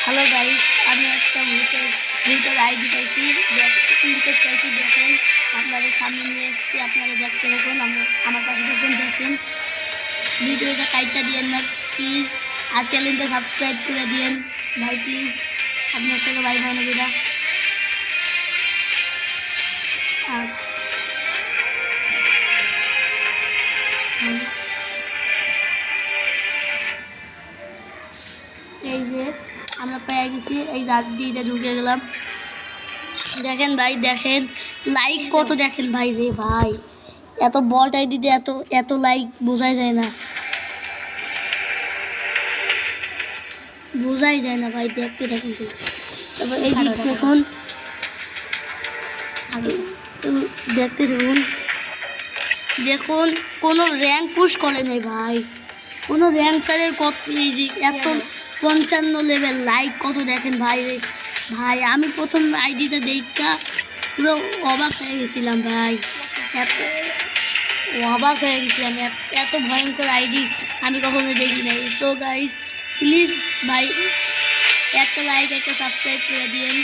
Hello guys, আমি একটা ভূতের আইডি পাইছি, প্রিন্টেড পাইছি। দেখেন, আপনাদের সামনে নিয়ে এসেছি, আপনারা দেখতে দেখুন, আমার পাশে দেখুন। দেখেন, ভিডিওটা কাইটটা দিয়েন না প্লিজ, আর চ্যানেলটা সাবস্ক্রাইব করে দিয়েন ভাই প্লিজ, আপনার ছোটো ভাই বোনেরা। এই যে আমরা পেয়ে গেছি, এই জাতিটা ঢুকে গেলাম। দেখেন ভাই, দেখেন লাইক কত, দেখেন ভাই রে ভাই, এত বট আইডিতে এত এত লাইক বোঝাই যায় না, বোঝাই যায় না ভাই। দেখতে দেখুন, তারপর এই দিক দেখুন, দেখতে দেখুন, দেখুন কোনো র্যাঙ্ক পুশ করে নেই ভাই, কোনো র্যাঙ্ক ছাড়ে কত, এই যে এত 55 লেভেল লাইক কত দেখেন ভাই রে ভাই। আমি প্রথম আইডিটা দেখা পুরো অবাক হয়ে গেছিলাম ভাই, এত অবাক হয়ে গেছিলাম, এত ভয়ঙ্কর আইডি আমি কখনো দেখি নাই। সো গাইস প্লিজ ভাই, একটা লাইক একটা সাবস্ক্রাইব করে দিন।